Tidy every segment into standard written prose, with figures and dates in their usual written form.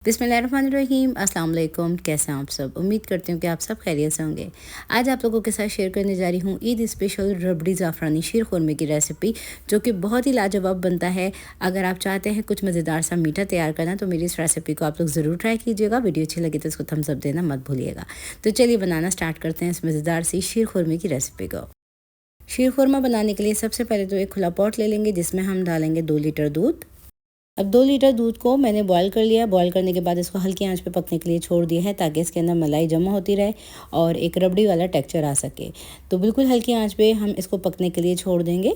बिस्मिल्लाहिर्रहमानिर्रहीम, अस्सलाम वालेकुम। कैसे हैं आप सब? उम्मीद करती हूँ कि आप सब खैरियत से होंगे। आज आप लोगों के साथ शेयर करने जा रही हूँ ईद स्पेशल रबड़ी ज़ाफ़रानी शीर खुरमे की रेसिपी, जो कि बहुत ही लाजवाब बनता है। अगर आप चाहते हैं कुछ मज़ेदार सा मीठा तैयार करना तो मेरी इस रेसिपी को आप लोग ज़रूर ट्राई कीजिएगा। वीडियो अच्छी लगी तो इसको थम्स अप देना मत भूलिएगा। तो चलिए बनाना स्टार्ट करते हैं इस मज़ेदार सी शीर खुरमे की रेसिपी को। शीर खुरमा बनाने के लिए सबसे पहले तो एक खुला पॉट ले लेंगे, जिसमें हम डालेंगे 2 लीटर दूध। अब 2 लीटर दूध को मैंने बॉईल कर लिया। बॉईल करने के बाद इसको हल्की आंच पे पकने के लिए छोड़ दिया है, ताकि इसके अंदर मलाई जमा होती रहे और एक रबड़ी वाला टेक्सचर आ सके। तो बिल्कुल हल्की आंच पे हम इसको पकने के लिए छोड़ देंगे।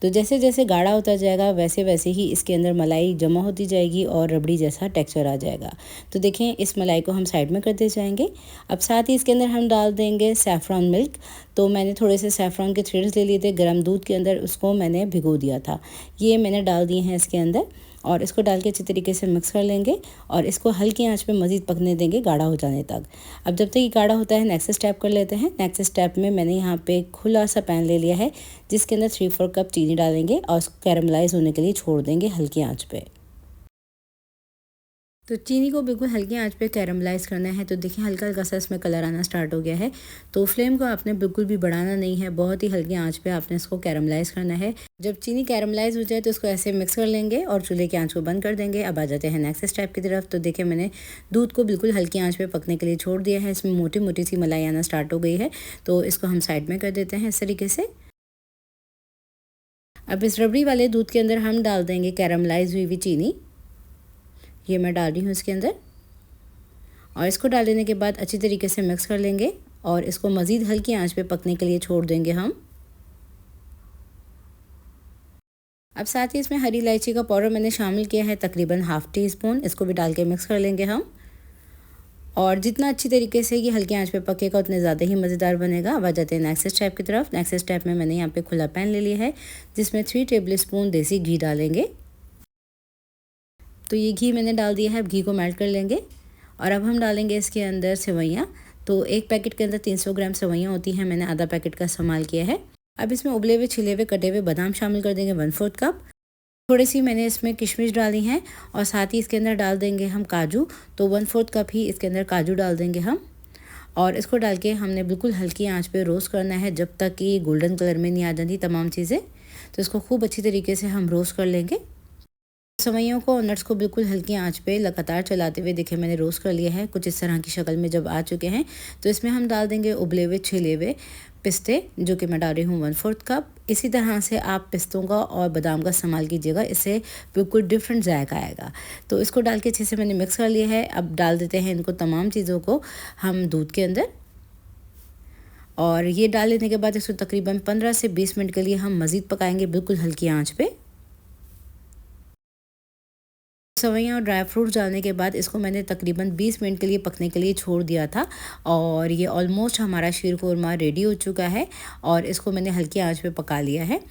तो जैसे जैसे गाढ़ा होता जाएगा वैसे वैसे ही इसके अंदर मलाई जमा होती जाएगी और रबड़ी जैसा टेक्सचर आ जाएगा। तो देखें, इस मलाई को हम साइड में करते जाएंगे। अब साथ ही इसके अंदर हम डाल देंगे सैफ़रॉन मिल्क। तो मैंने थोड़े से सैफ़रॉन के थ्रेड्स ले लिए थे, गर्म दूध के अंदर उसको मैंने भिगो दिया था। ये मैंने डाल दिए हैं इसके अंदर और इसको डाल के अच्छी तरीके से मिक्स कर लेंगे और इसको हल्की आंच पे मज़ीद पकने देंगे गाढ़ा हो जाने तक। अब जब तक ये गाढ़ा होता है नेक्स्ट स्टेप कर लेते हैं। नेक्स्ट स्टेप में मैंने यहाँ पे खुला सा पैन ले लिया है, जिसके अंदर 3/4 कप चीनी डालेंगे और उसको कैरमलाइज़ होने के लिए छोड़ देंगे हल्की आंच पे। तो चीनी को बिल्कुल हल्की आंच पे कैरमलाइज़ करना है। तो देखिए, हल्का हल्का सा इसमें कलर आना स्टार्ट हो गया है। तो फ्लेम को आपने बिल्कुल भी बढ़ाना नहीं है, बहुत ही हल्की आंच पे आपने इसको कैरमलाइज़ करना है। जब चीनी कैरमलाइज़ हो जाए तो इसको ऐसे मिक्स कर लेंगे और चूल्हे की आंच को बंद कर देंगे। अब आ जाते हैं नेक्स्ट स्टेप की तरफ। तो देखिए, मैंने दूध को बिल्कुल हल्की आंच पे पकने के लिए छोड़ दिया है। इसमें मोटी मोटी सी मलाई आना स्टार्ट हो गई है, तो इसको हम साइड में कर देते हैं इस तरीके से। अब इस रबड़ी वाले दूध के अंदर हम डाल देंगे कैरमलाइज़ हुई हुई चीनी। ये मैं डाल रही हूँ इसके अंदर और इसको डाल देने के बाद अच्छी तरीके से मिक्स कर लेंगे और इसको मज़ीद हल्की आंच पे पकने के लिए छोड़ देंगे हम। अब साथ ही इसमें हरी इलायची का पाउडर मैंने शामिल किया है, तकरीबन हाफ़ टी स्पून। इसको भी डाल के मिक्स कर लेंगे हम। और जितना अच्छी तरीके से ये हल्की आंच पे पकेगा उतने ज़्यादा ही मज़ेदार बनेगा। अब आ जाते हैं नेक्स्ट स्टेप की तरफ। नेक्स्ट स्टेप में मैंने यहाँ पे खुला पैन ले लिया है, जिसमें 3 टेबल स्पून देसी घी डालेंगे। तो ये घी मैंने डाल दिया है। अब घी को मेल्ट कर लेंगे और अब हम डालेंगे इसके अंदर सेवइयाँ। तो एक पैकेट के अंदर 300 ग्राम सेवइयाँ होती हैं, मैंने आधा पैकेट का इस्तेमाल किया है। अब इसमें उबले हुए छिले हुए कटे हुए बादाम शामिल कर देंगे 1/4 कप। थोड़ी सी मैंने इसमें किशमिश डाली हैं और साथ ही इसके अंदर डाल देंगे हम काजू। तो 1/4 कप ही इसके अंदर काजू डाल देंगे हम और इसको डाल के हमने बिल्कुल हल्की आंच पे रोस्ट करना है, जब तक कि गोल्डन कलर में नहीं आ जाती तमाम चीज़ें। तो इसको खूब अच्छी तरीके से हम रोस्ट कर लेंगे। सेवइयों को और नट्स को बिल्कुल हल्की आंच पे लगातार चलाते हुए देखिए मैंने रोस्ट कर लिया है। कुछ इस तरह की शक्ल में जब आ चुके हैं तो इसमें हम डाल देंगे उबले हुए छिले हुए पिस्ते, जो कि मैं डाल रही हूँ 1/4 कप। इसी तरह से आप पिस्तों का और बादाम का इस्तेमाल कीजिएगा, इससे बिल्कुल डिफरेंट जायका आएगा। तो इसको डाल के अच्छे से मैंने मिक्स कर लिया है। अब डाल देते हैं इनको तमाम चीज़ों को हम दूध के अंदर और ये डाल देने के बाद इसको तकरीबन 15 से 20 मिनट के लिए हम मज़ीद पकाएंगे बिल्कुल हल्की आँच पे। सेवइयाँ और ड्राई फ्रूट्स डालने के बाद इसको मैंने तकरीबन 20 मिनट के लिए पकने के लिए छोड़ दिया था और ये ऑलमोस्ट हमारा शीर खुरमा रेडी हो चुका है और इसको मैंने हल्की आंच पे पका लिया है।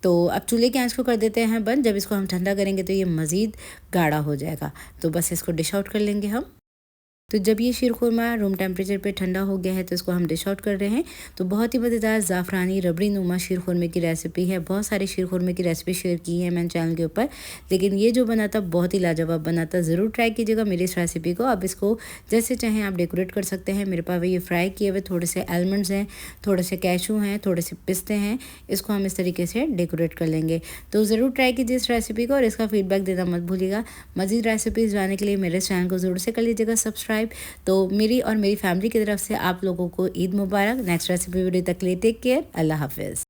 तो अब चूल्हे की आंच को कर देते हैं बंद। जब इसको हम ठंडा करेंगे तो ये मज़ीद गाढ़ा हो जाएगा। तो बस इसको डिश आउट कर लेंगे हम। तो जब ये शीर खुरमा रूम टेम्परेचर पे ठंडा हो गया है तो इसको हम डिश आउट कर रहे हैं। तो बहुत ही मज़ेदार ज़ाफ़रानी रबड़ी नुमा शीर खुरमे की रेसिपी है। बहुत सारे शीर खुरमे की रेसिपी शेयर की है मैंने चैनल के ऊपर, लेकिन ये जो बना था बहुत ही लाजवाब बना था। ज़रूर ट्राई कीजिएगा मेरी इस रेसिपी को। अब इसको जैसे चाहें आप डेकोरेट कर सकते हैं। मेरे पास ये फ्राई किए हुए थोड़े से आलमंड्स हैं, थोड़े से कैशू हैं, थोड़े से पिस्ते हैं। इसको हम इस तरीके से डेकोरेट कर लेंगे। तो ज़रूर ट्राई कीजिए इस रेसिपी को और इसका फीडबैक देना मत भूलिएगा। मज़ीद रेसिपीज़ जानने के लिए मेरे चैनल को ज़रूर से कर लीजिएगा सब्सक्राइब। तो मेरी और मेरी फैमिली की तरफ से आप लोगों को ईद मुबारक। नेक्स्ट रेसिपी वीडियो तक के लिए टेक केयर। अल्लाह हाफ़िज़।